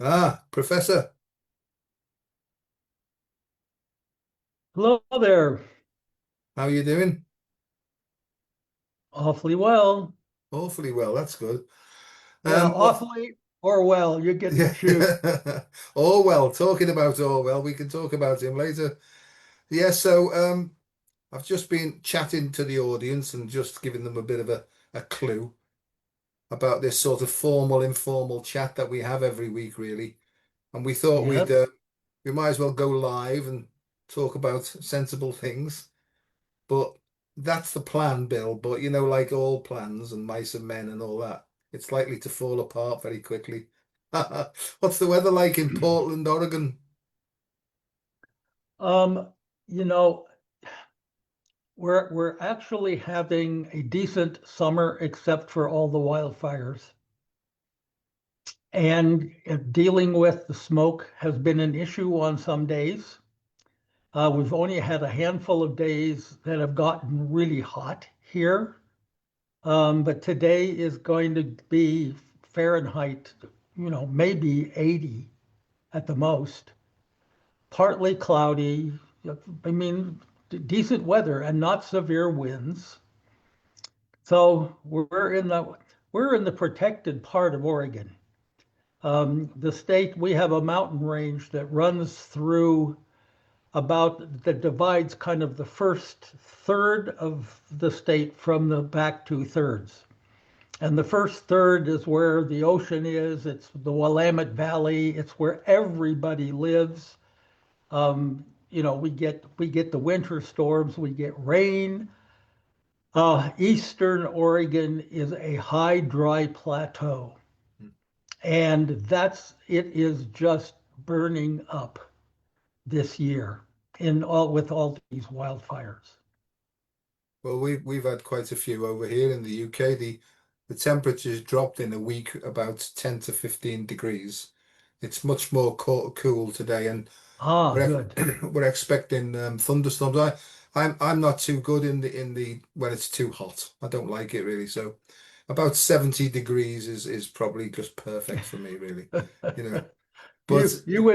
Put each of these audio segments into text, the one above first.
Ah, Professor, Hello there. how are you doing? Awfully well. Awfully well, that's good. Yeah, Well, awfully or well. You get to yeah, choose. Orwell, talking about Orwell, we can talk about him later. Yeah, I've just been chatting to the audience and just giving them a bit of a clue about this sort of formal, informal chat that we have every week, really. And we thought Yes. we might as well go live and talk about sensible things. But that's the plan, Bill. But like all plans and mice and men and all that, it's likely to fall apart very quickly. What's the weather like in Portland, Oregon? Um, you know, we're actually having a decent summer except for all the wildfires. And dealing with the smoke has been an issue on some days. We've only had a handful of days that have gotten really hot here. But today is going to be Fahrenheit, maybe 80 at the most. Partly cloudy. I mean, decent weather and not severe winds. So we're in the protected part of Oregon. The state, we have a mountain range that runs through that divides kind of the first third of the state from the back two thirds. And the first third is where the ocean is. It's the Willamette Valley. It's where everybody lives. We get the winter storms. We get rain. Eastern Oregon is a high, dry plateau, and it is just burning up this year with all these wildfires. Well, we've had quite a few over here in the UK. The temperature's dropped in a week about 10 to 15 degrees. It's much more cool today, and Ah, we're good. we're expecting thunderstorms. I'm not too good in the when it's too hot. I don't like it really. So about 70 degrees is probably just perfect for me, really. You know. But You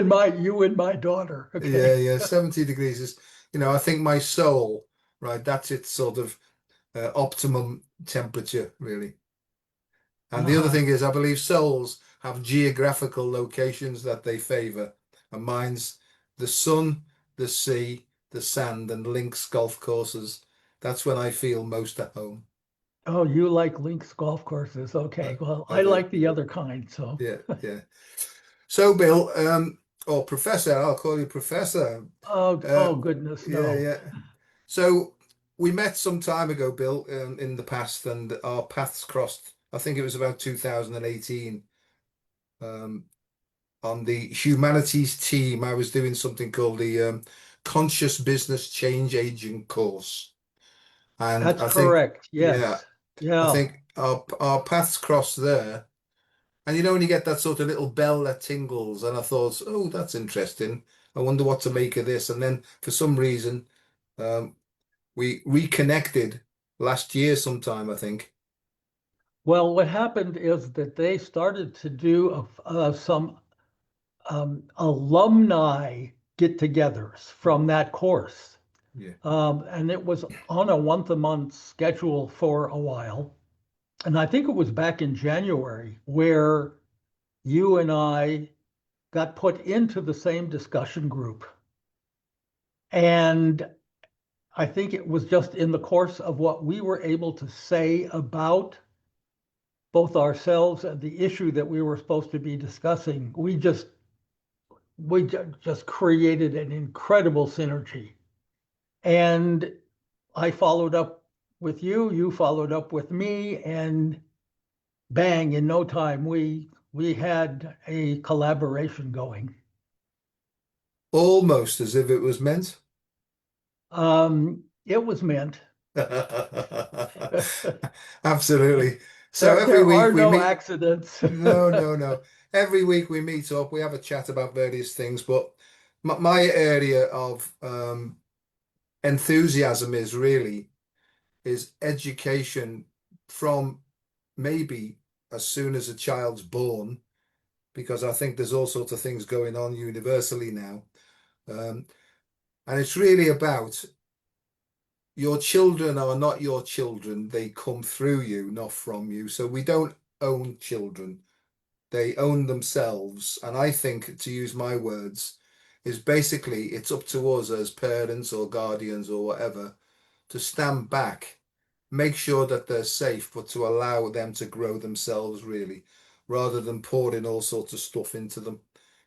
and my daughter. yeah, Okay. yeah, 70 degrees is, I think my soul, right, that's its sort of optimum temperature, really. And the other Uh-huh. thing is, I believe souls have geographical locations that they favor. And mine's the sun, the sea, the sand, and links golf courses. That's when I feel most at home. Oh, you like links golf courses. I, Okay. Well, I I do. like the other kind. So, Yeah, yeah. So, Bill, or Professor, I'll call you Professor. oh, Uh, oh goodness, yeah, no. yeah. So we met some time ago, Bill, in the past, and our paths crossed. I think it was about 2018. Um, on the humanities team, I was doing something called the Conscious Business Change Agent course, and That's I think, correct. yeah, Yes. I Yeah. think our paths crossed there. And when you get that sort of little bell that tingles, and I thought, oh, that's interesting. I wonder what to make of this. And then for some reason, um, we reconnected last year sometime, I think. Well, what happened is that they started to do some alumni get-togethers from that course. Yeah. And it was on a once-a-month schedule for a while. And I think it was back in January where you and I got put into the same discussion group. And I think it was just in the course of what we were able to say about both ourselves and the issue that we were supposed to be discussing. We just created an incredible synergy. And I followed up with you, you followed up with me, and bang, in no time we had a collaboration going. Almost as if it was meant. It was meant. Absolutely. So There every there are week we no meet. accidents. No, no, no. Every week we meet up, we have a chat about various things, but my area of enthusiasm is education from maybe as soon as a child's born because I think there's all sorts of things going on universally now. Um, and it's really about your children are not your children. They come through you, not from you. So we don't own children. They own themselves. And I think, to use my words, is basically it's up to us as parents or guardians or whatever to stand back, make sure that they're safe, but to allow them to grow themselves really, rather than pouring all sorts of stuff into them.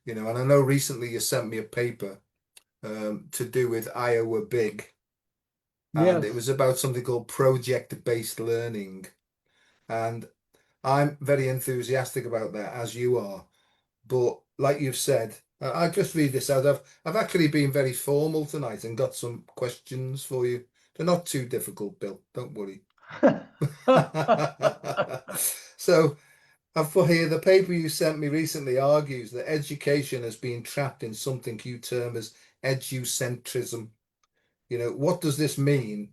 And I know recently you sent me a paper to do with Iowa Big, and it Yes. was about something called project-based learning. And I'm very enthusiastic about that, as you are. But like you've said, I'll just read this out. I've actually been very formal tonight and got some questions for you. They're not too difficult, Bill. Don't worry. So I've put here the paper you sent me recently argues that education has been trapped in something you term as educentrism. What does this mean?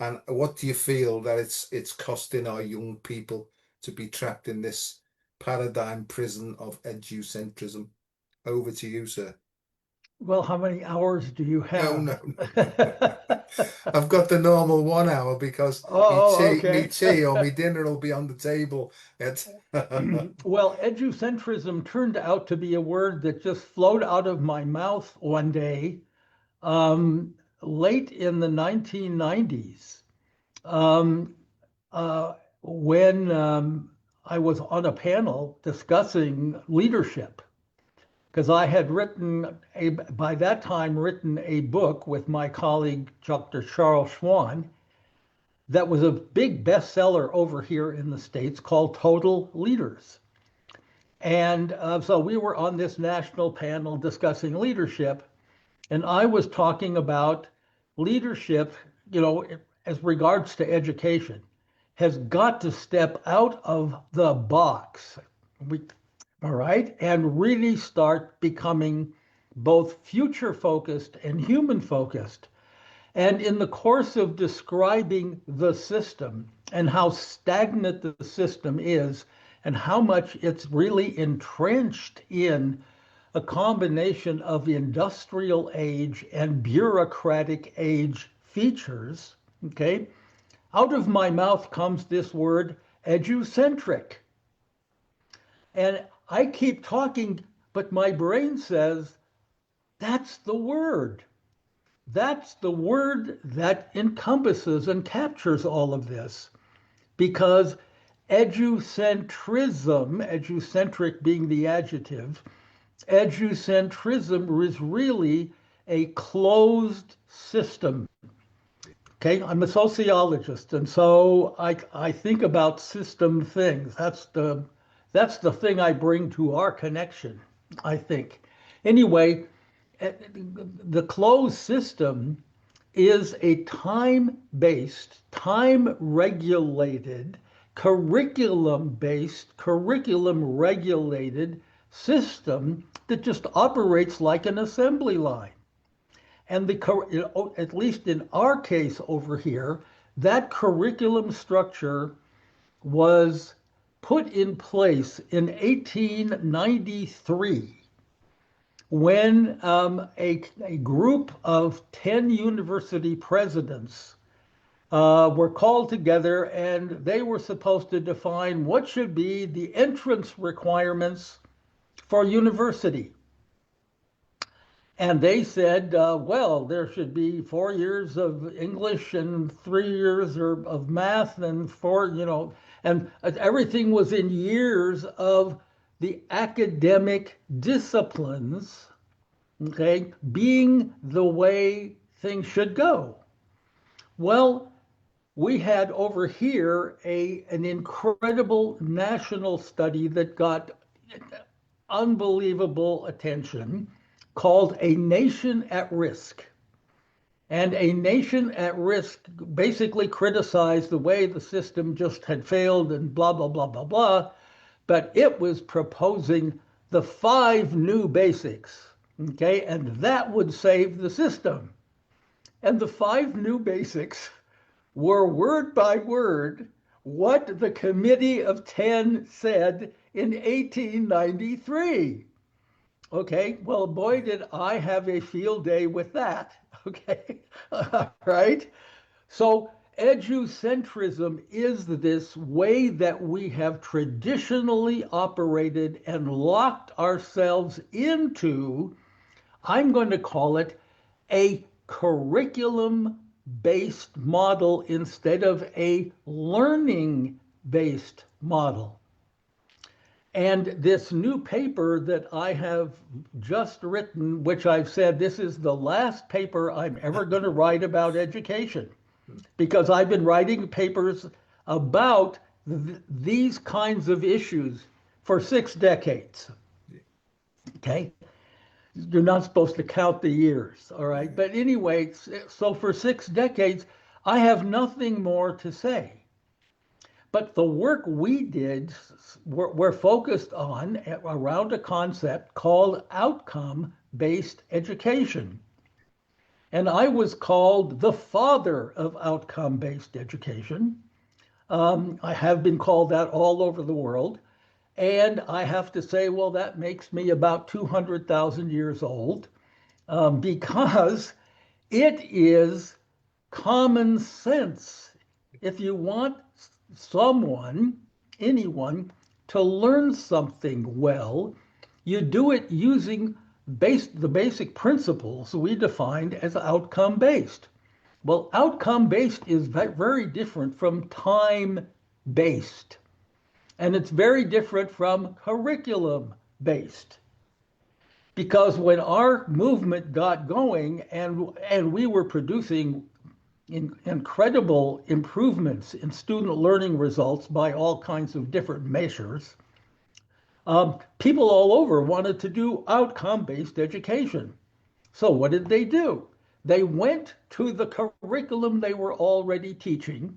And what do you feel that it's costing our young people to be trapped in this paradigm prison of educentrism? Over to you, sir. Well, how many hours do you No, have? no, no. I've got the normal 1 hour because Oh, me okay. tea or me dinner will be on the table. Well, edugentrism turned out to be a word that just flowed out of my mouth one day, um, late in the 1990s, um, uh, when I was on a panel discussing leadership. Because I had by that time, written a book with my colleague, Dr. Charles Schwann, that was a big bestseller over here in the States called Total Leaders. And so we were on this national panel discussing leadership, and I was talking about leadership, as regards to education, has got to step out of the box. We, all right, and really start becoming both future focused and human focused. And in the course of describing the system and how stagnant the system is, and how much it's really entrenched in a combination of industrial age and bureaucratic age features, okay, out of my mouth comes this word educentric. And I keep talking, but my brain says, that's the word. That's the word that encompasses and captures all of this. Because educentrism, educentric being the adjective, educentrism is really a closed system. Okay, I'm a sociologist, and so I think about system things. That's the thing I bring to our connection, I think. Anyway, the closed system is a time-based, time-regulated, curriculum-based, curriculum-regulated system that just operates like an assembly line. And at least in our case over here, that curriculum structure was put in place in 1893 when a group of 10 university presidents were called together, and they were supposed to define what should be the entrance requirements for university. And they said, well, there should be 4 years of English and 3 years of math and and everything was in years of the academic disciplines, okay, being the way things should go. Well, we had over here an incredible national study that got unbelievable attention called A Nation at Risk. And A Nation at Risk basically criticized the way the system just had failed and blah, blah, blah, blah, blah. But it was proposing the 5 new basics, okay? And that would save the system. And the 5 new basics were word by word what the committee of 10 said in 1893. Okay, well, boy, did I have a field day with that. Okay, all right. So, educentrism is this way that we have traditionally operated and locked ourselves into. I'm going to call it a curriculum based model instead of a learning based model. And this new paper that I have just written, which I've said this is the last paper I'm ever going to write about education, because I've been writing papers about these kinds of issues for 6 decades. Okay. You're not supposed to count the years. All right. But anyway, so for 6 decades, I have nothing more to say. But the work we did, we're focused on around a concept called outcome-based education. And I was called the father of outcome-based education. I have been called that all over the world. And I have to say, well, that makes me about 200,000 years old, because it is common sense. If you want someone, anyone, to learn something well, you do it using the basic principles we defined as outcome based. Well, outcome based is very different from time based, and it's very different from curriculum based. Because when our movement got going and we were producing incredible improvements in student learning results by all kinds of different measures, people all over wanted to do outcome-based education. So what did they do? They went to the curriculum they were already teaching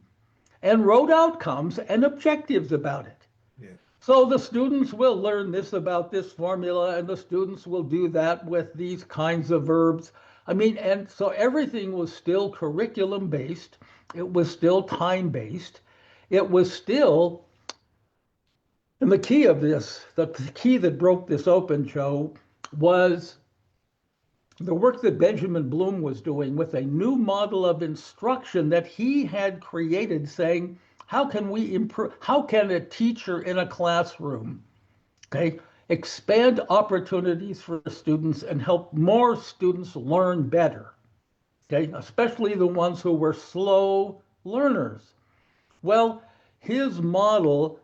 and wrote outcomes and objectives about it. Yeah. So the students will learn this about this formula, and the students will do that with these kinds of verbs. I mean, and so everything was still curriculum based. It was still time based. It was still, and the key of this, the key that broke this open, Joe, was the work that Benjamin Bloom was doing with a new model of instruction that he had created, saying, how can we improve? How can a teacher in a classroom, okay, expand opportunities for students and help more students learn better? Okay, especially the ones who were slow learners. Well, his model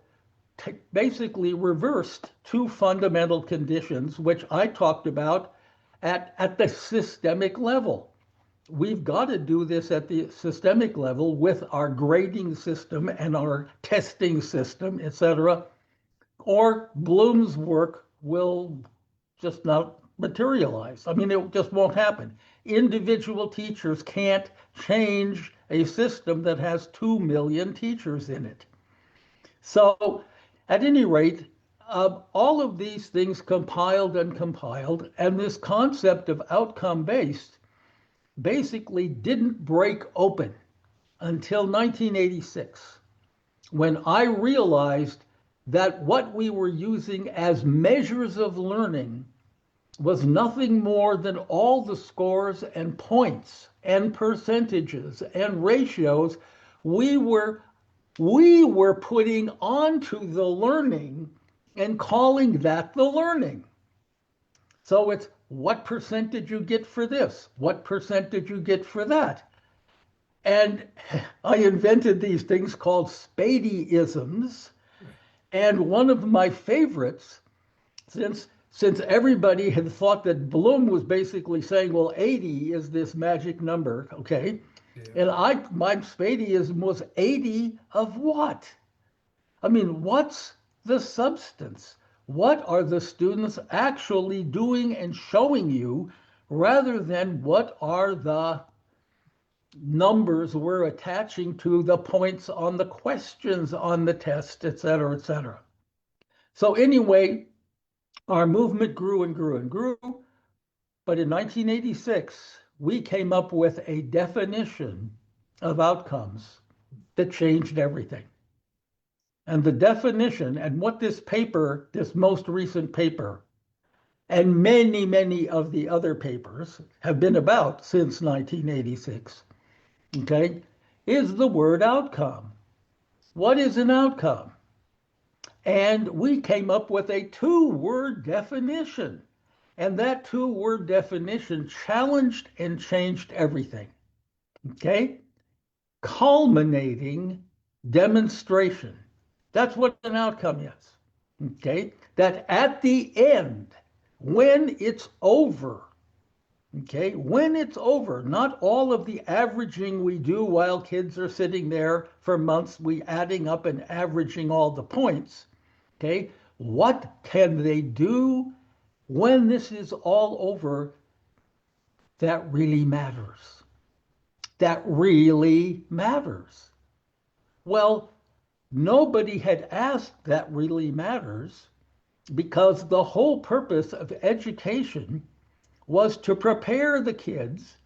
basically reversed two fundamental conditions, which I talked about at the systemic level. We've got to do this at the systemic level with our grading system and our testing system, etc., or Bloom's work will just not materialize. I mean, it just won't happen. Individual teachers can't change a system that has 2 million teachers in it. So, at any rate, all of these things compiled, and this concept of outcome based basically didn't break open until 1986, when I realized that what we were using as measures of learning was nothing more than all the scores and points and percentages and ratios we were we were putting onto the learning and calling that the learning. So it's what percent did you get for this? What percent did you get for that? And I invented these things called Spady-isms. And one of my favorites, since everybody had thought that Bloom was basically saying, well, 80 is this magic number, okay? Yeah. And my Spadyism was 80 of what? I mean, what's the substance? What are the students actually doing and showing you, rather than what are the numbers we're attaching to the points on the questions on the test, et cetera, et cetera. So anyway, our movement grew and grew and grew. But in 1986, we came up with a definition of outcomes that changed everything. And the definition, and what this paper, this most recent paper, and many, many of the other papers have been about since 1986, okay, is the word outcome. What is an outcome? And we came up with a two-word definition. And that two-word definition challenged and changed everything. Okay? Culminating demonstration. That's what an outcome is. Okay? That at the end, when it's over, okay, when it's over, not all of the averaging we do while kids are sitting there for months, we adding up and averaging all the points. Okay, what can they do when this is all over that really matters? That really matters. Well, nobody had asked that really matters because the whole purpose of education was to prepare the kids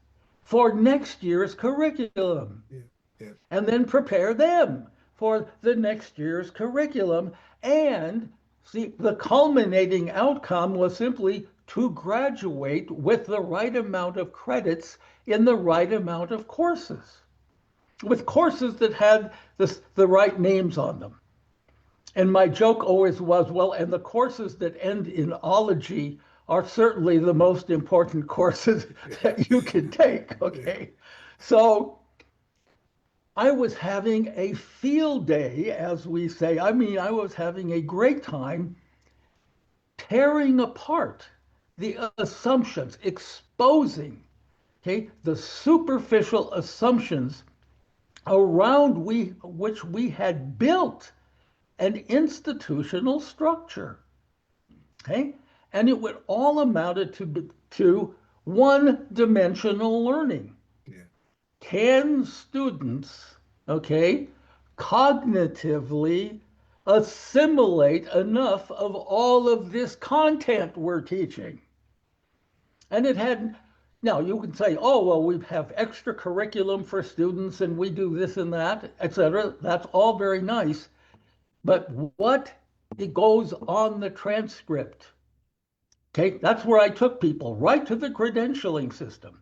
for next year's curriculum. Yeah. Yeah. And then prepare them for the next year's curriculum. And see, the culminating outcome was simply to graduate with the right amount of credits in the right amount of courses, with courses that had the right names on them. And my joke always was, well, and the courses that end in ology are certainly the most important courses that you can take, okay? So I was having a field day, as we say. I mean, I was having a great time tearing apart the assumptions, exposing, okay, the superficial assumptions around which we had built an institutional structure. Okay? And it would all amounted to one-dimensional learning. Yeah. Can students, okay, cognitively assimilate enough of all of this content we're teaching? And it had, now you can say, oh, well, we have extra curriculum for students and we do this and that, etc. That's all very nice. But what it goes on the transcript? Okay, that's where I took people right to the credentialing system.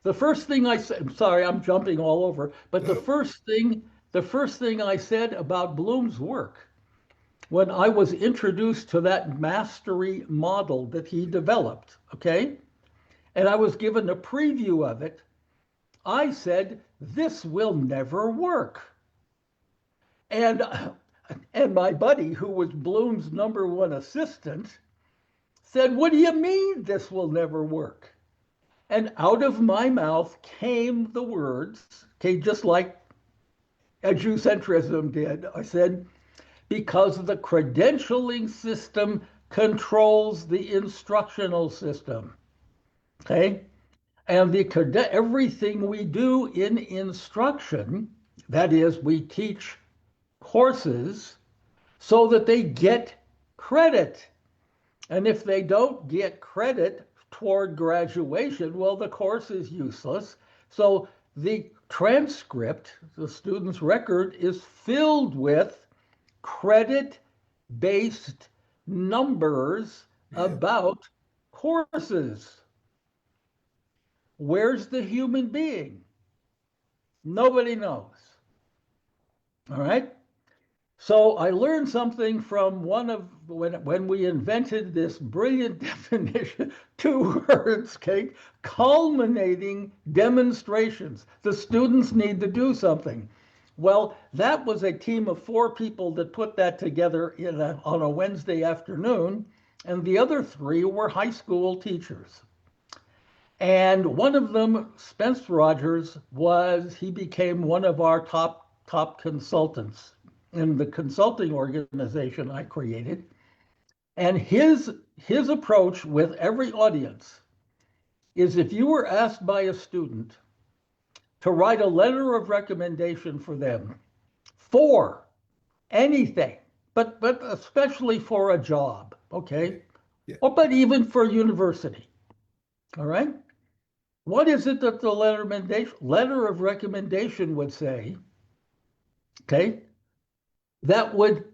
The first thing I said, I'm sorry, I'm jumping all over, but No. the first thing I said about Bloom's work when I was introduced to that mastery model that he developed, okay, and I was given a preview of it, I said, this will never work. And my buddy, who was Bloom's #1 assistant, said, what do you mean this will never work? And out of my mouth came the words, okay, just like edugentrism did. I said, because the credentialing system controls the instructional system, okay? And everything we do in instruction, that is, we teach courses so that they get credit. And if they don't get credit toward graduation, well, the course is useless. So the transcript, the student's record, is filled with credit-based numbers Yeah. about courses. Where's the human being? Nobody knows. All right? So I learned something from one of when we invented this brilliant definition, 2 words, okay, culminating demonstrations. The students need to do something. Well, that was a team of 4 people that put that together on a Wednesday afternoon, and the other 3 were high school teachers. And one of them, Spence Rogers, he became one of our top consultants in the consulting organization I created. And his approach with every audience is if you were asked by a student to write a letter of recommendation for them for anything, but especially for a job, okay? Yeah. Or but even for university, all right? What is it that the letter of recommendation would say? Okay, that would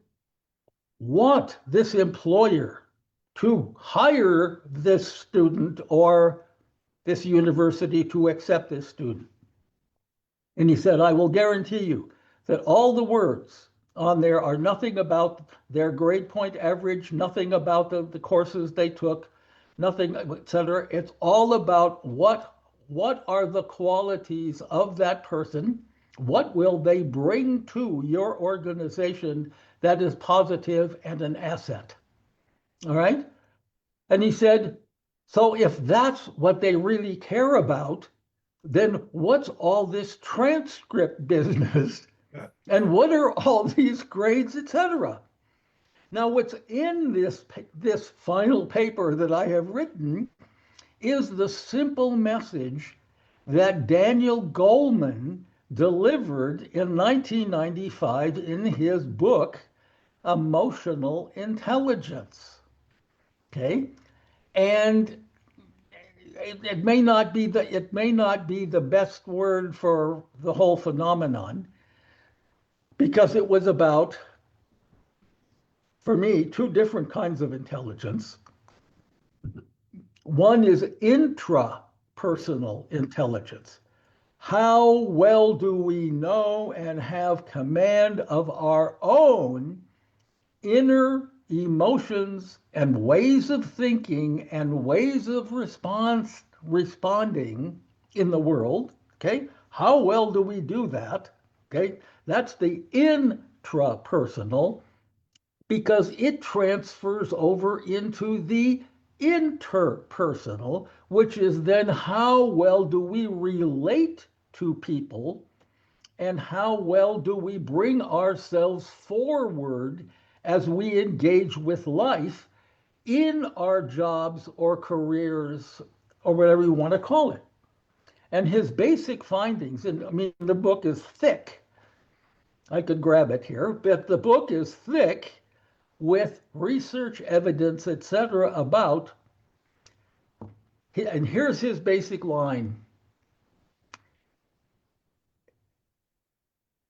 want this employer to hire this student or this university to accept this student. And he said, I will guarantee you that all the words on there are nothing about their grade point average, nothing about the courses they took, nothing, etc. It's all about what are the qualities of that person? What will they bring to your organization that is positive and an asset? All right. And he said, so if that's what they really care about, then what's all this transcript business? Yeah. And what are all these grades, etc.? Now, what's in this final paper that I have written is the simple message that Daniel Goleman delivered in 1995 in his book, Emotional Intelligence. Okay? And it may not be the best word for the whole phenomenon, because it was about, for me, two different kinds of intelligence. One is intra-personal intelligence. How well do we know and have command of our own inner emotions and ways of thinking and ways of responding in the world? Okay, how well do we do that? Okay, that's the intrapersonal, because it transfers over into the interpersonal, which is then how well do we relate to people and how well do we bring ourselves forward as we engage with life in our jobs or careers or whatever you want to call it. And his basic findings, and I mean, the book is thick. I could grab it here, but the book is thick with research evidence, etc., about, and here's his basic line: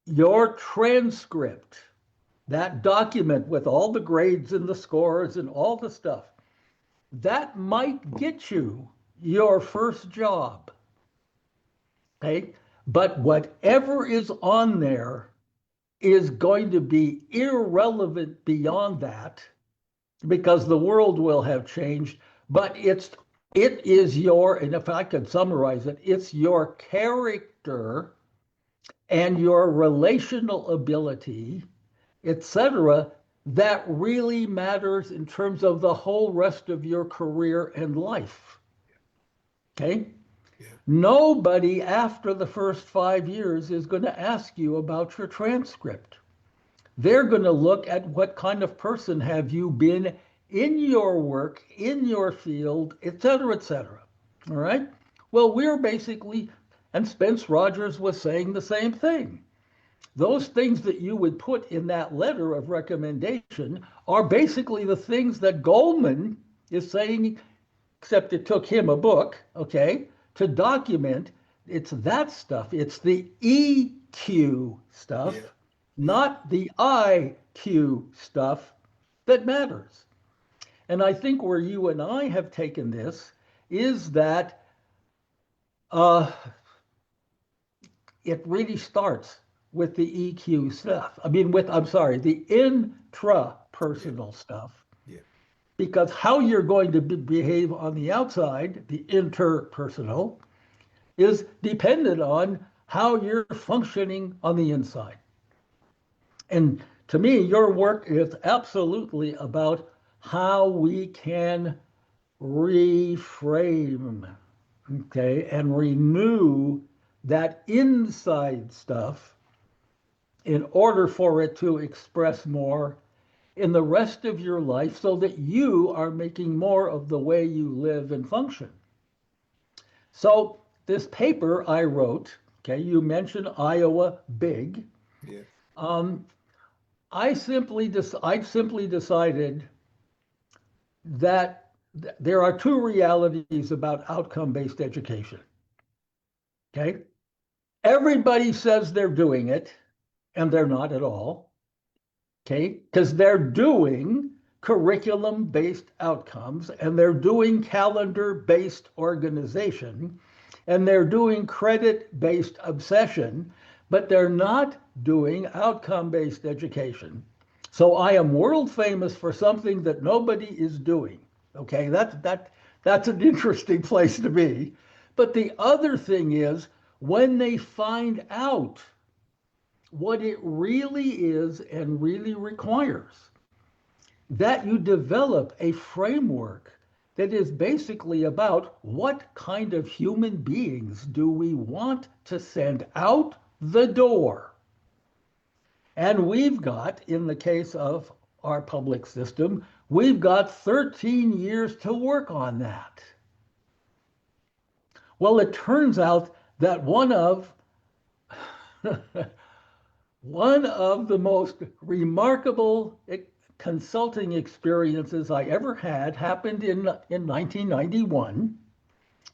your transcript, that document with all the grades and the scores and all the stuff, that might get you your first job. Okay? But whatever is on there is going to be irrelevant beyond that, because the world will have changed. But it is your, and if I could summarize it, it's your character and your relational ability, etc., that really matters in terms of the whole rest of your career and life. Okay? Yeah. Nobody after the first 5 years is going to ask you about your transcript. They're going to look at what kind of person have you been in your work, in your field, etc., etc. All right? Well, we're basically, and Spence Rogers was saying the same thing. Those things that you would put in that letter of recommendation are basically the things that Goleman is saying, except it took him a book, okay, to document. It's that stuff. It's the EQ stuff, Yeah. not the IQ stuff that matters. And I think where you and I have taken this is that it really starts with the EQ stuff. I mean, I'm sorry, the intrapersonal stuff. Yeah. Because how you're going to behave on the outside, the interpersonal, is dependent on how you're functioning on the inside. And to me, your work is absolutely about how we can reframe, okay, and renew that inside stuff in order for it to express more in the rest of your life, so that you are making more of the way you live and function. So this paper I wrote, okay, you mentioned Iowa big. Yeah. I simply decided that there are two realities about outcome-based education. Okay? Everybody says they're doing it, and they're not at all. okay? Because they're doing curriculum-based outcomes, and they're doing calendar-based organization, and they're doing credit-based obsession, but they're not doing outcome-based education. So I am world famous for something that nobody is doing. Okay, that's an interesting place to be. But the other thing is when they find out what it really is and really requires, that you develop a framework that is basically about what kind of human beings do we want to send out the door. And we've got, in the case of our public system, we've got 13 years to work on that. Well, it turns out that one of the most remarkable consulting experiences I ever had happened in 1991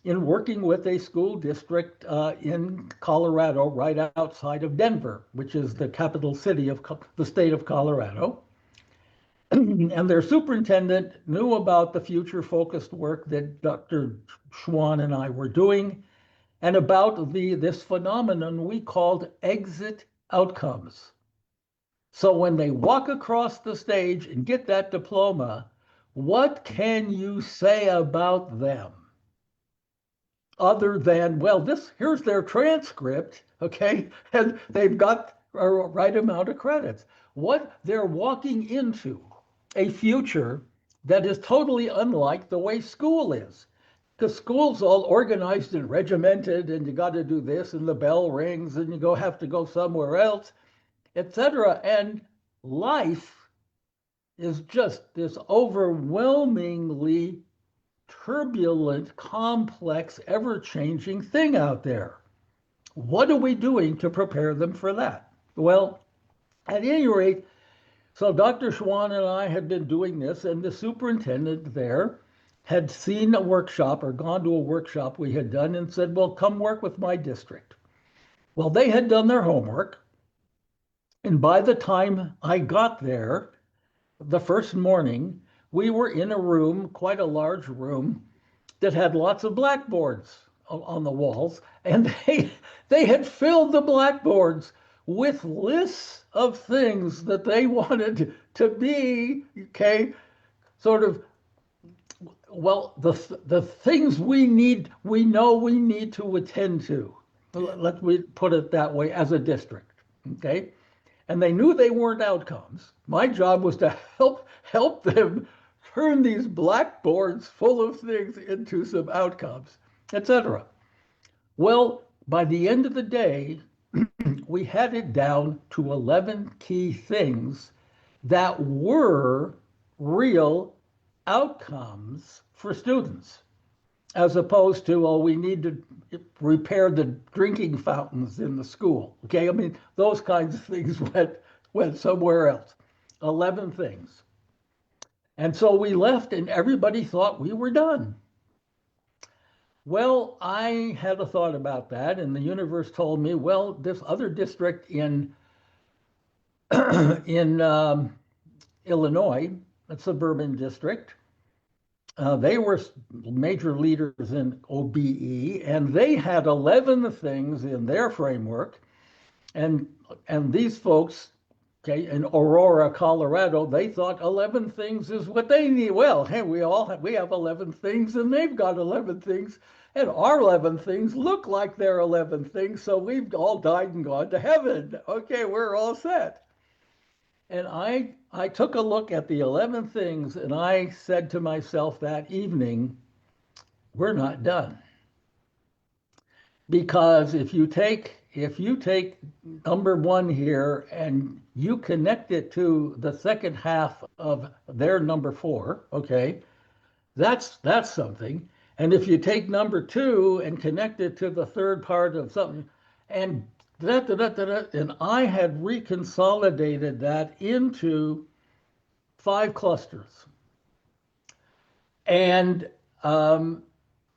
in working with a school district in Colorado, right outside of Denver, which is the capital city of the state of Colorado. And their superintendent knew about the future focused work that Dr. Schwann and I were doing, and about this phenomenon we called exit outcomes. So when they walk across the stage and get that diploma, what can you say about them? Other than, well, here's their transcript, okay, and they've got a right amount of credits. What they're walking into a future that is totally unlike the way school is. Because school's all organized and regimented, and you got to do this, and the bell rings, and you have to go somewhere else, etc. And life is just this overwhelmingly turbulent, complex, ever-changing thing out there. What are we doing to prepare them for that? Well, at any rate, so Dr. Schwann and I had been doing this, and the superintendent there had seen a workshop or gone to a workshop we had done and said, well, come work with my district. Well, they had done their homework. And by the time I got there, the first morning, we were in a room, quite a large room, that had lots of blackboards on the walls. And they had filled the blackboards with lists of things that they wanted to be, okay, sort of, well, the things we know we need to attend to. Let me put it that way, as a district, okay? And they knew they weren't outcomes. My job was to help them turn these blackboards full of things into some outcomes, etc. Well, by the end of the day, we had it down to 11 key things that were real outcomes for students, as opposed to, oh, we need to repair the drinking fountains in the school. Okay, I mean, those kinds of things went somewhere else. 11 things. And so we left and everybody thought we were done. Well, I had a thought about that, and the universe told me, well, this other district in Illinois, a suburban district, they were major leaders in OBE, and they had 11 things in their framework. And these folks, okay, in Aurora, Colorado, they thought 11 things is what they need. Well, hey, we have 11 things, and they've got 11 things, and our 11 things look like their 11 things, so we've all died and gone to heaven. Okay, we're all set. And I took a look at the 11 things, and I said to myself that evening, we're not done. Because if you take number 1 here and you connect it to the second half of their number 4, okay, that's something. And if you take number 2 and connect it to the third part of something, and and I had reconsolidated that into 5 clusters. And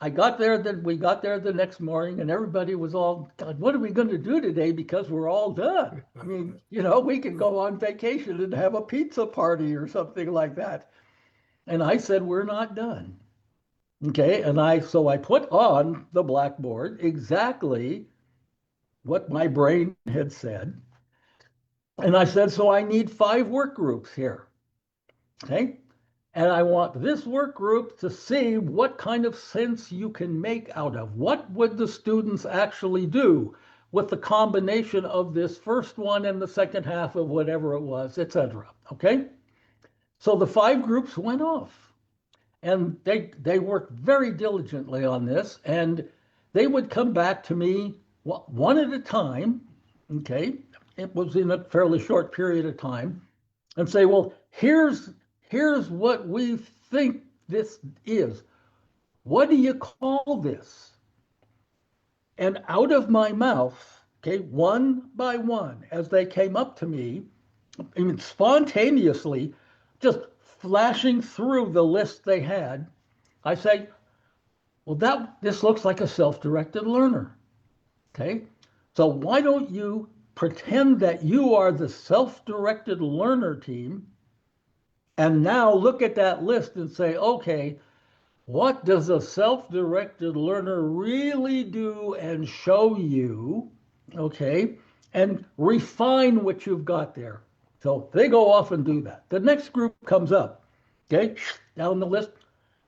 I got there, then we got there the next morning, and everybody was all, God, what are we going to do today? Because we're all done. I mean, we can go on vacation and have a pizza party or something like that. And I said, we're not done. Okay. So I put on the blackboard exactly what my brain had said. And I said, so I need 5 work groups here. Okay. And I want this work group to see what kind of sense you can make out of. What would the students actually do with the combination of this first one and the second half of whatever it was, etc. Okay? So the 5 groups went off. And they worked very diligently on this. And they would come back to me one at a time. Okay? It was in a fairly short period of time. And say, well, here's what we think this is. What do you call this? And out of my mouth, okay, one by one, as they came up to me, I mean, spontaneously, just flashing through the list they had, I say, well, this looks like a self-directed learner. Okay, so why don't you pretend that you are the self-directed learner team? And now look at that list and say, okay, what does a self-directed learner really do and show you? Okay, and refine what you've got there. So they go off and do that. The next group comes up, okay, down the list.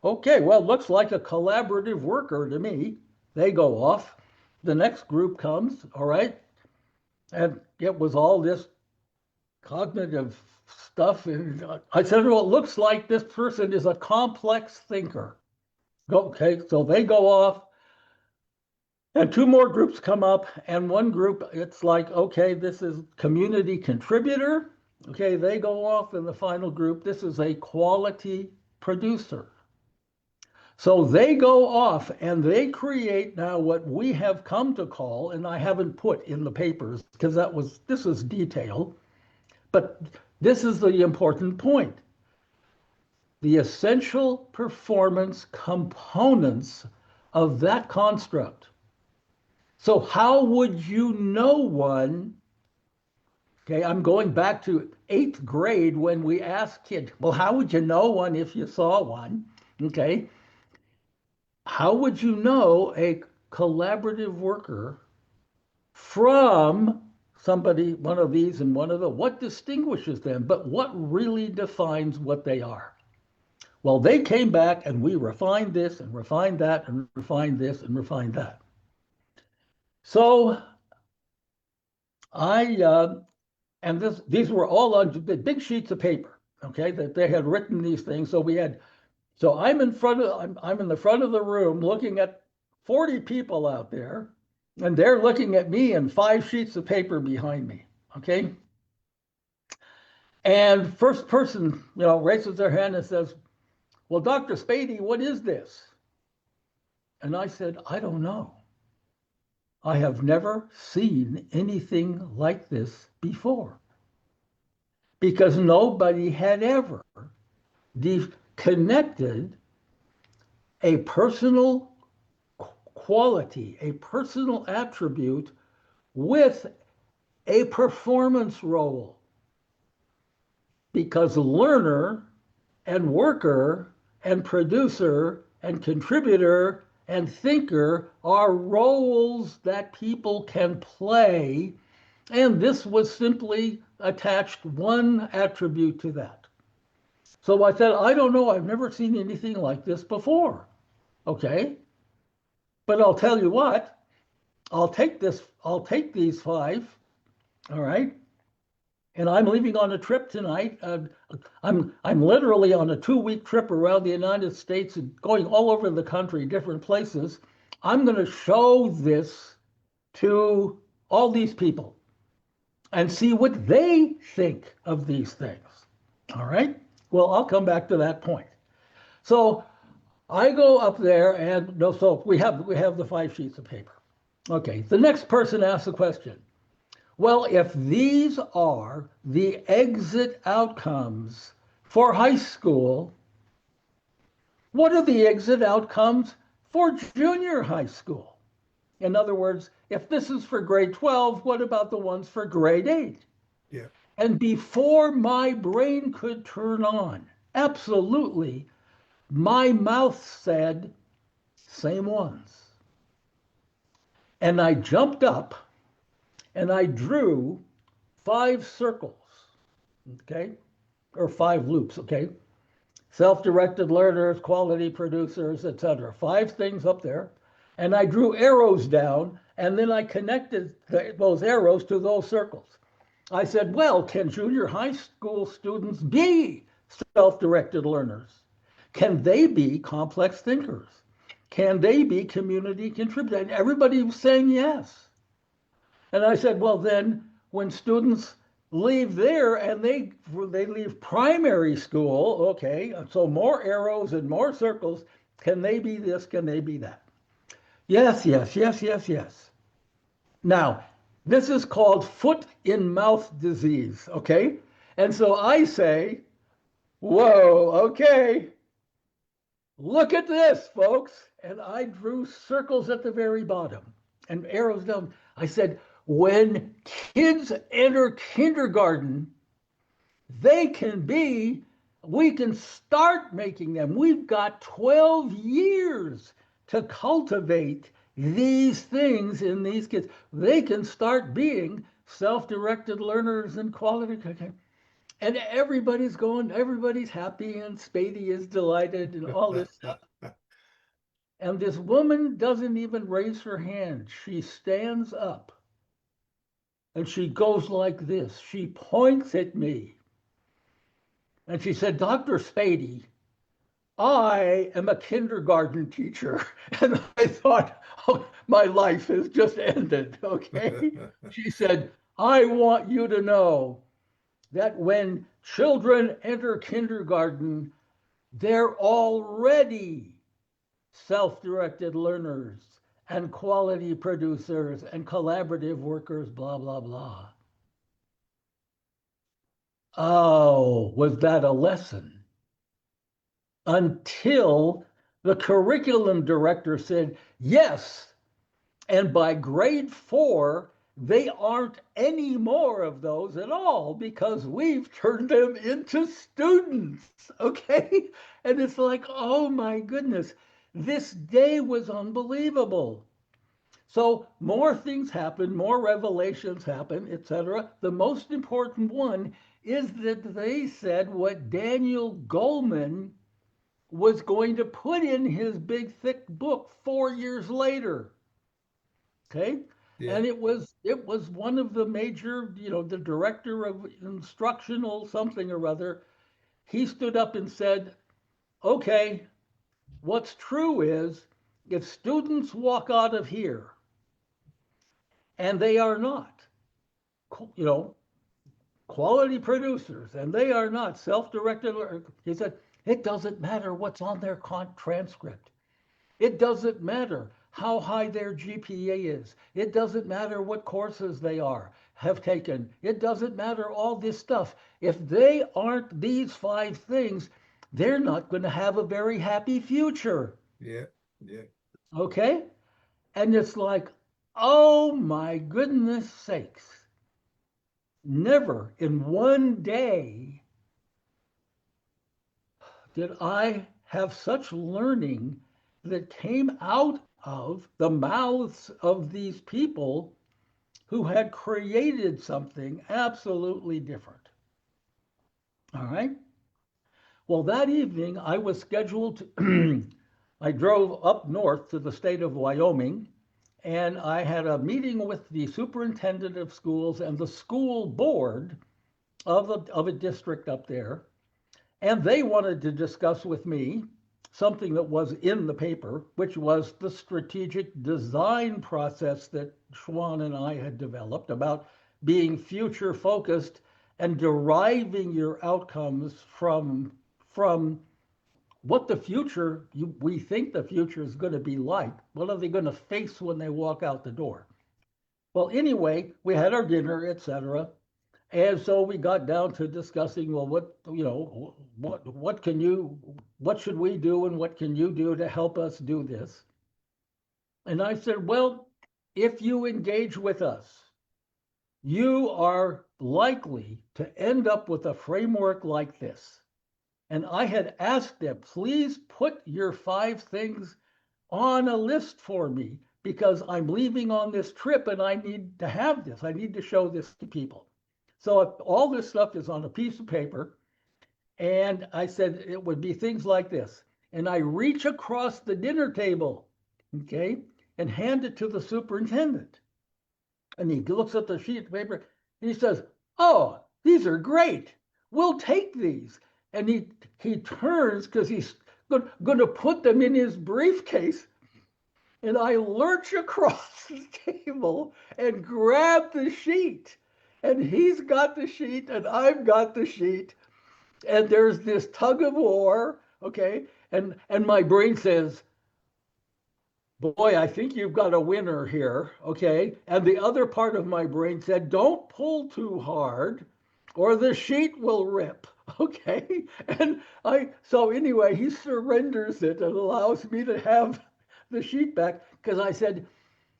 Okay, well, looks like a collaborative worker to me. They go off. The next group comes, all right, and it was all this cognitive stuff. And I said, well, it looks like this person is a complex thinker. Okay, so they go off, and 2 more groups come up, and one group, it's like, okay, this is community contributor. Okay, they go off, and the final group, this is a quality producer. So they go off and they create now what we have come to call, and I haven't put in the papers because this is detail, but this is the important point. The essential performance components of that construct. So how would you know one? Okay, I'm going back to 8th grade when we asked kids, well, how would you know one if you saw one? Okay, how would you know a collaborative worker from somebody, one of these and one of those? What distinguishes them? But what really defines what they are? Well, they came back and we refined this and refined that and refined this and refined that. So these were all on big sheets of paper, okay, that they had written these things. So I'm in the front of the room looking at 40 people out there, and they're looking at me and 5 sheets of paper behind me, okay? And first person, raises their hand and says, well, Dr. Spady, what is this? And I said, I don't know. I have never seen anything like this before, because nobody had ever connected a personal quality, a personal attribute with a performance role. Because learner and worker and producer and contributor and thinker are roles that people can play. And this was simply attached one attribute to that. So I said, I don't know, I've never seen anything like this before. Okay, but I'll tell you what, I'll take these 5, all right, and I'm leaving on a trip tonight. I'm literally on a 2-week trip around the United States and going all over the country, different places. I'm going to show this to all these people and see what they think of these things. All right, well, I'll come back to that point. So I go up there and so we have the 5 sheets of paper. Okay, the next person asks a question. Well, if these are the exit outcomes for high school, what are the exit outcomes for junior high school. In other words, if this is for grade 12, what about the ones for grade 8? Yeah. And before my brain could turn on, absolutely, my mouth said, same ones. And I jumped up and I drew 5 circles, okay, or 5 loops, okay, self-directed learners, quality producers, etc. 5 things up there, and I drew arrows down, and then I connected those arrows to those circles. I said, well, can junior high school students be self-directed learners? Can they be complex thinkers? Can they be community contributors? And everybody was saying yes. And I said, well, then when students leave there and they leave primary school, okay, so more arrows and more circles, can they be this? Can they be that? Yes, yes, yes, yes, yes. Now, this is called foot in mouth disease, okay? And so I say, whoa, okay, look at this, folks. And I drew circles at the very bottom and arrows down. I said, when kids enter kindergarten, they can be, we can start making them. We've got 12 years to cultivate these things in these kids. They can start being self-directed learners and quality. And everybody's going, everybody's happy, and Spady is delighted, and all this stuff. And this woman doesn't even raise her hand. She stands up and she goes like this. She points at me and she said, Dr. Spady, I am a kindergarten teacher. And I thought, oh, my life has just ended. Okay. She said, I want you to know that when children enter kindergarten, they're already self-directed learners and quality producers and collaborative workers, blah, blah, blah. Oh, was that a lesson? Until the curriculum director said, yes, and by grade 4, they aren't any more of those at all because we've turned them into students, okay? And it's like, oh my goodness, this day was unbelievable. So more things happen, more revelations happen, etc. The most important one is that they said what Daniel Goleman was going to put in his big thick book 4 years later. Okay. Yeah. And it was one of the major, the director of instructional something or other. He stood up and said, okay, what's true is if students walk out of here and they are not, quality producers and they are not self-directed, he said, it doesn't matter what's on their transcript. It doesn't matter how high their GPA is. It doesn't matter what courses they have taken. It doesn't matter all this stuff. If they aren't these 5 things, they're not going to have a very happy future. Yeah. Yeah. Okay? And it's like, oh my goodness sakes. Never in one day did I have such learning that came out of the mouths of these people who had created something absolutely different. All right. Well, that evening I was scheduled to, I drove up north to the state of Wyoming, and I had a meeting with the superintendent of schools and the school board of a district up there. And they wanted to discuss with me something that was in the paper, which was the strategic design process that Schwann and I had developed about being future focused and deriving your outcomes from what the future, we think the future is going to be like. What are they going to face when they walk out the door? Well, anyway, we had our dinner, etc. And so we got down to discussing, well, what should we do and what can you do to help us do this? And I said, well, if you engage with us, you are likely to end up with a framework like this. And I had asked them, please put your 5 things on a list for me because I'm leaving on this trip and I need to have this. I need to show this to people. So all this stuff is on a piece of paper. And I said it would be things like this. And I reach across the dinner table, okay, and hand it to the superintendent. And he looks at the sheet of paper and he says, oh, these are great. We'll take these. And he turns because he's going to put them in his briefcase. And I lurch across the table and grab the sheet. And he's got the sheet and I've got the sheet. And there's this tug of war, okay? And my brain says, boy, I think you've got a winner here, okay? And the other part of my brain said, don't pull too hard or the sheet will rip, okay? So anyway, he surrenders it and allows me to have the sheet back because I said,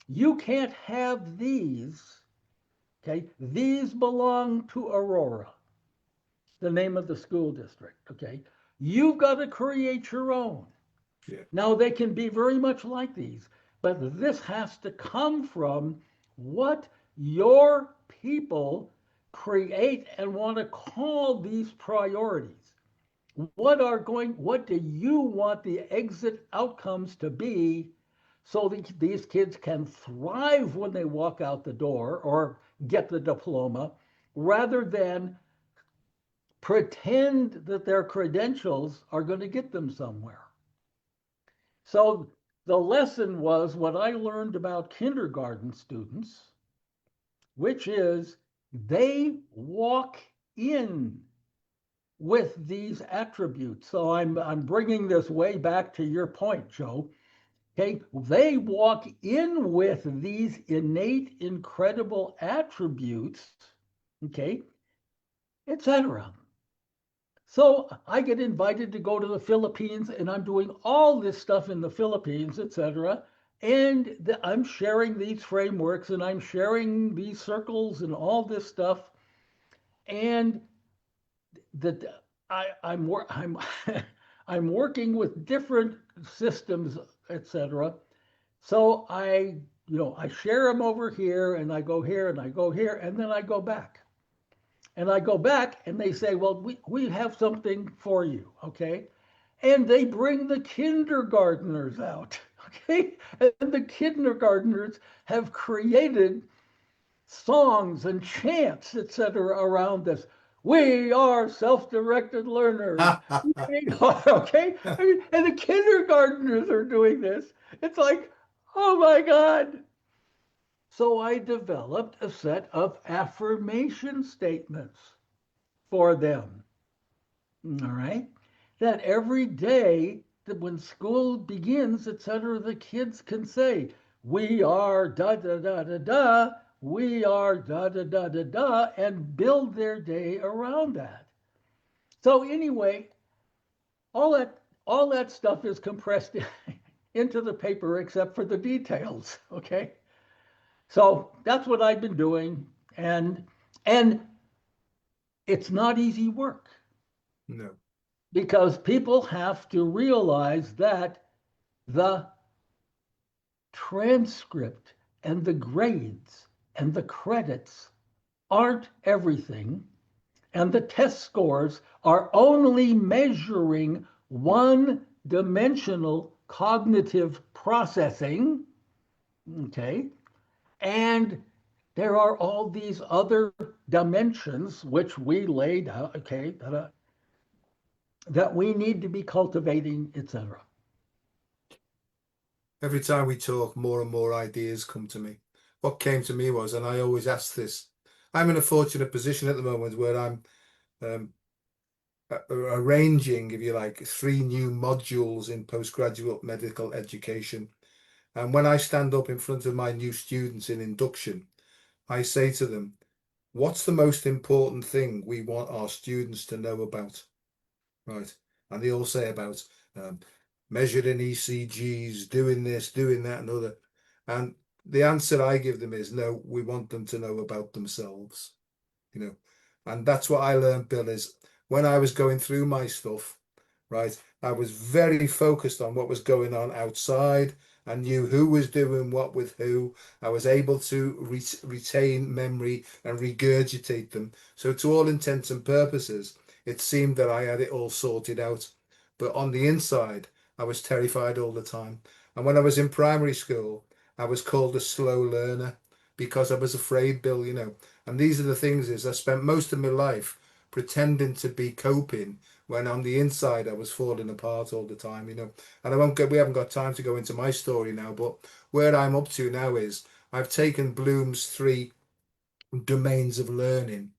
you can't have these, okay? These belong to Aurora, the name of the school district, okay? You've got to create your own. Yeah. Now, they can be very much like these, but this has to come from what your people create and want to call these priorities. What do you want the exit outcomes to be so that these kids can thrive when they walk out the door or get the diploma rather than pretend that their credentials are going to get them somewhere? So the lesson was what I learned about kindergarten students, which is they walk in with these attributes. So I'm bringing this way back to your point, Joe. Okay, they walk in with these innate, incredible attributes, okay, etc. So I get invited to go to the Philippines and I'm doing all this stuff in the Philippines, etc. And I'm sharing these frameworks and I'm sharing these circles and all this stuff. And that I'm I'm working with different systems, etc. So I share them over here and I go here and I go here and then I go back. And I go back and they say, well, we have something for you, okay? And they bring the kindergartners out, okay? And the kindergartners have created songs and chants, etc., around this. We are self-directed learners. Okay? I mean, and the kindergartners are doing this. It's like, oh my God. So I developed a set of affirmation statements for them. All right. That every day that when school begins, etc., the kids can say, we are da da da da da, we are da da da da da, and build their day around that. So anyway, all that stuff is compressed into the paper except for the details. Okay. So that's what I've been doing. And it's not easy work. No. Because people have to realize that the transcript and the grades and the credits aren't everything, and the test scores are only measuring one-dimensional cognitive processing, okay? And there are all these other dimensions which we laid out, okay, that we need to be cultivating, etc. Every time we talk, more and more ideas come to me. What came to me was, and I always ask this, I'm in a fortunate position at the moment where I'm um, arranging, if you like, 3 new modules in postgraduate medical education. And when I stand up in front of my new students in induction, I say to them, what's the most important thing we want our students to know about? Right. And they all say about measuring ECGs, doing this, doing that, and other. And the answer I give them is no, we want them to know about themselves, you know. And that's what I learned, Bill, is when I was going through my stuff, right, I was very focused on what was going on outside. I knew who was doing what with who. I was able to retain memory and regurgitate them. So, to all intents and purposes, it seemed that I had it all sorted out. But on the inside, I was terrified all the time. And when I was in primary school, I was called a slow learner because I was afraid, Bill, you know. And these are the things is I spent most of my life pretending to be coping when on the inside I was falling apart all the time, you know. And I won't go, we haven't got time to go into my story now, but where I'm up to now is I've taken Bloom's three domains of learning,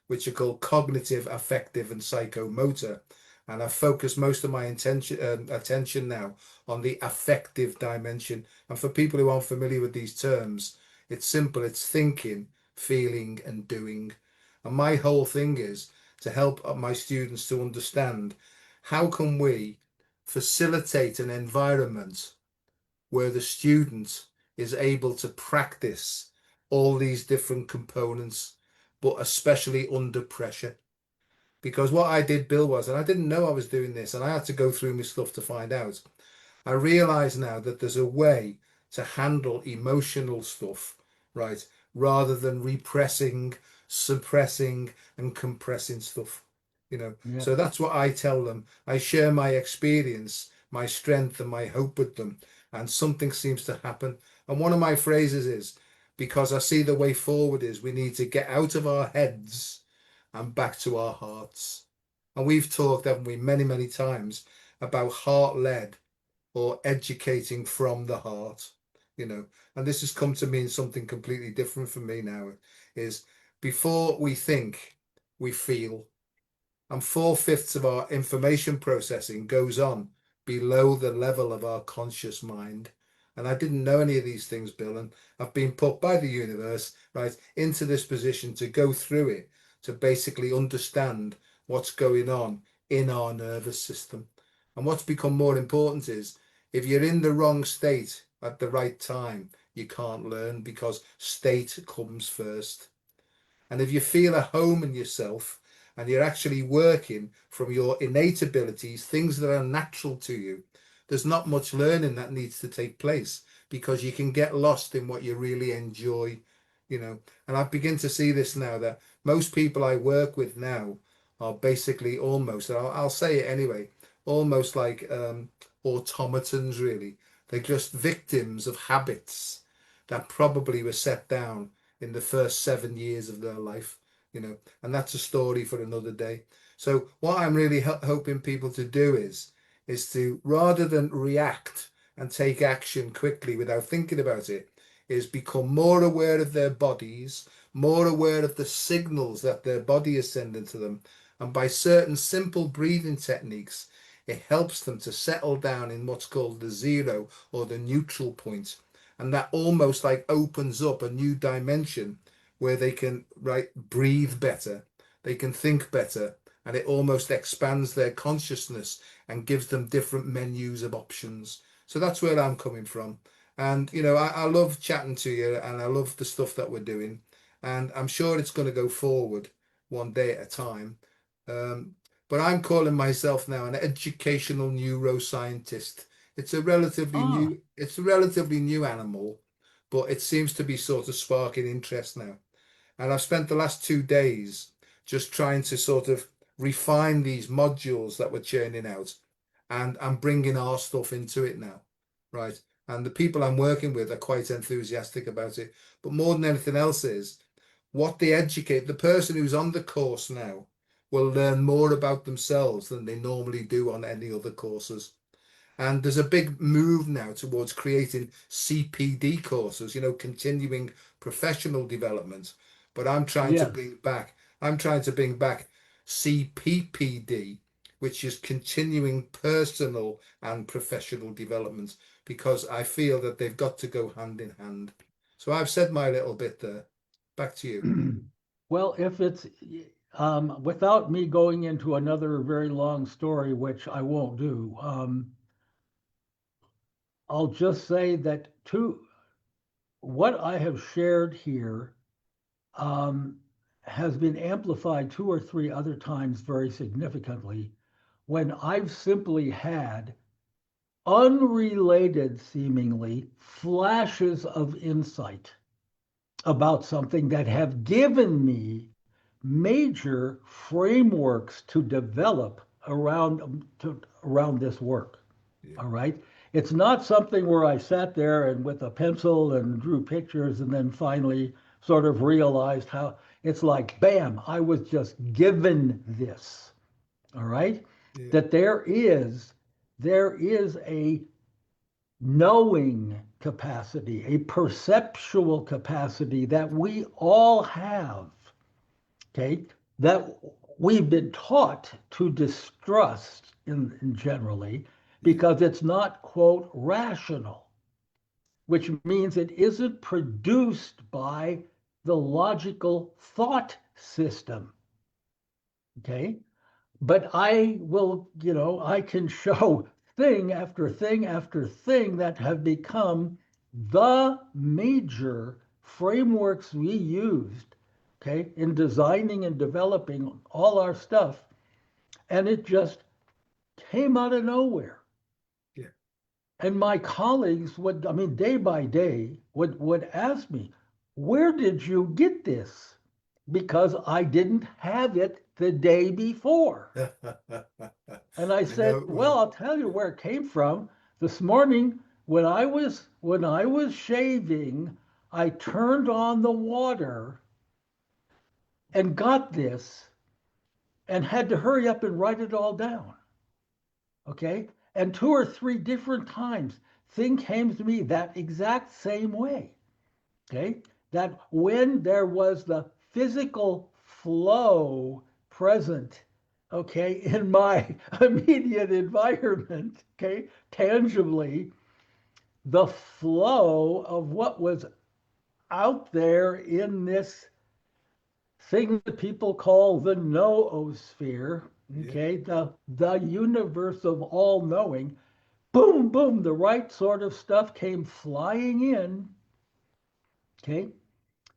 which are called cognitive, affective, and psychomotor. And I focus most of my attention now on the affective dimension. And for people who aren't familiar with these terms, it's simple. It's thinking, feeling, and doing. And my whole thing is to help my students to understand how can we facilitate an environment where the student is able to practice all these different components, but especially under pressure. Because what I did, Bill, was, and I didn't know I was doing this, and I had to go through my stuff to find out. I realize now that there's a way to handle emotional stuff, right, rather than repressing, suppressing, and compressing stuff, you know. Yeah. So that's what I tell them. I share my experience, my strength, and my hope with them, and something seems to happen. And one of my phrases is, because I see the way forward is we need to get out of our heads and back to our hearts. And we've talked, haven't we, many, many times about heart-led or educating from the heart, you know. And this has come to mean something completely different for me now, is before we think, we feel. And four-fifths of our information processing goes on below the level of our conscious mind. And I didn't know any of these things, Bill, and I've been put by the universe, right, into this position to go through it, to basically understand what's going on in our nervous system. And what's become more important is if you're in the wrong state at the right time, you can't learn because state comes first. And if you feel a home in yourself and you're actually working from your innate abilities, things that are natural to you, there's not much learning that needs to take place because you can get lost in what you really enjoy, you know. And I begin to see this now that most people I work with now are basically almost, and I'll say it anyway, almost like automatons, really. They're just victims of habits that probably were set down in the first 7 years of their life, you know, and that's a story for another day. So what I'm really hoping people to do is to rather than react and take action quickly without thinking about it, is become more aware of their bodies, more aware of the signals that their body is sending to them, and by certain simple breathing techniques, it helps them to settle down in what's called the zero or the neutral point, and that almost like opens up a new dimension where they can breathe better, they can think better, and it almost expands their consciousness and gives them different menus of options. So that's where I'm coming from. And you know, I love chatting to you and I love the stuff that we're doing, and I'm sure it's going to go forward one day at a time. um, but I'm calling myself now an educational neuroscientist. Ah, It's a relatively new animal, but it seems to be sort of sparking interest now. And I've spent the last 2 days just trying to sort of refine these modules that we're churning out, and I'm bringing our stuff into it now, right? And the people I'm working with are quite enthusiastic about it. But more than anything else is what they educate, the person who's on the course now will learn more about themselves than they normally do on any other courses. And there's a big move now towards creating CPD courses, you know, continuing professional development. But yes. I'm trying to bring back CPPD, which is continuing personal and professional development, because I feel that they've got to go hand in hand. So I've said my little bit there. Back to you. Well, if it's without me going into another very long story, which I won't do, I'll just say that what I have shared here um, has been amplified two or three other times very significantly when I've simply had unrelated, seemingly, flashes of insight about something that have given me major frameworks to develop around this work. Yeah, All right. It's not something where I sat there and with a pencil and drew pictures and then finally sort of realized how it's like, bam, I was just given this. All right. yeah, That there is a knowing capacity, a perceptual capacity that we all have, okay, that we've been taught to distrust in generally yeah, because it's not, quote, rational, which means it isn't produced by the logical thought system, okay? But I will, I can show thing after thing after thing that have become the major frameworks we used, okay, in designing and developing all our stuff. And it just came out of nowhere. yeah, And my colleagues would, I mean, day by day, would ask me, where did you get this? Because I didn't have it the day before. And I I know said, it well, well. I'll tell you where it came from. This morning, when I was shaving, I turned on the water and got this and had to hurry up and write it all down. Okay? And two or three different times, thing came to me that exact same way. Okay? That when there was the physical flow present, okay, in my immediate environment, okay, tangibly, the flow of what was out there in this thing that people call the noosphere, Yeah, okay, the universe of all knowing, boom, boom, the right sort of stuff came flying in, okay,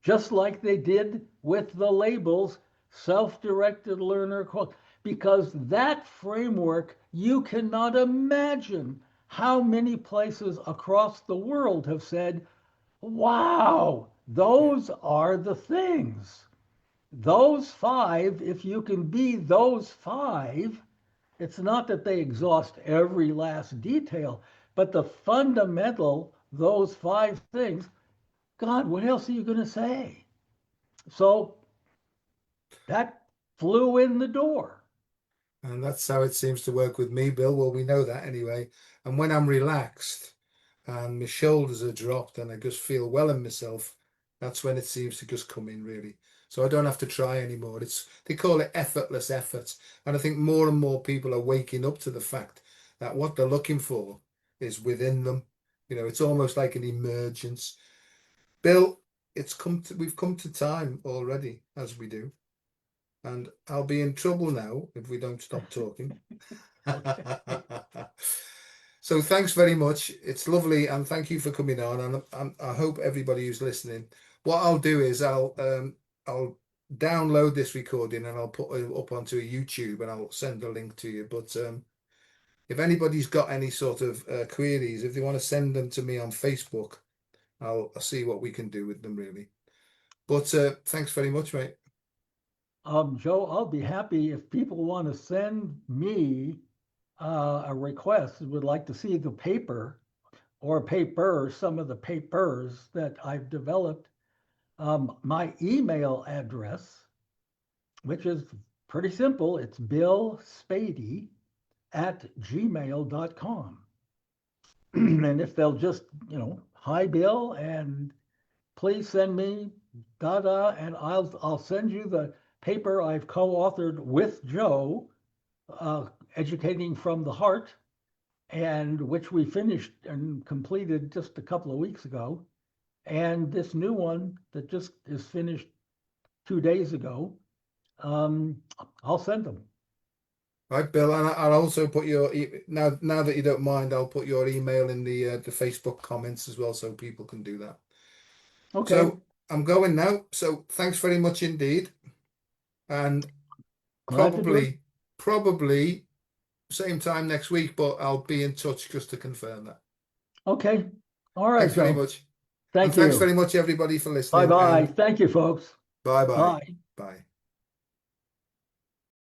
just like they did with the labels self-directed learner quote, because that framework, you cannot imagine how many places across the world have said, wow, yeah, those are the things. Those five, if you can be those five, it's not that they exhaust every last detail, but the fundamental, those five things, God, what else are you going to say? So that flew in the door. and that's how it seems to work with me, Bill. Well, we know that anyway. And when I'm relaxed and my shoulders are dropped and I just feel well in myself, that's when it seems to just come in really. So I don't have to try anymore. They call it effortless effort. And I think more and more people are waking up to the fact that what they're looking for is within them. It's almost like an emergence. Bill, we've come to time already, as we do. And I'll be in trouble now if we don't stop talking. Okay. So thanks very much. It's lovely, and thank you for coming on. And I hope everybody who's listening. What I'll do is I'll download this recording and I'll put it up onto a YouTube and I'll send a link to you. But if anybody's got any sort of queries, if they want to send them to me on Facebook, I'll see what we can do with them really. But thanks very much, mate. Joe, I'll be happy if people want to send me a request, would like to see the paper or papers, some of the papers that I've developed. My email address, which is pretty simple, it's billspady@gmail.com. And if they'll just, hi Bill, and please send me and I'll send you the paper I've co-authored with Joe, Educating from the Heart, and which we finished and completed just a couple of weeks ago. And this new one that just is finished 2 days ago, um, I'll send them. Right, Bill, and I'll also put now that you don't mind, I'll put your email in the Facebook comments as well, so people can do that. Okay. So I'm going now. So thanks very much indeed. And Glad to do it. probably same time next week, but I'll be in touch just to confirm that. Okay. All right, Thanks very Joe. much. And Thank thanks you. very much, everybody, for listening. Bye-bye. And Thank you, folks. bye-bye. Bye. Bye.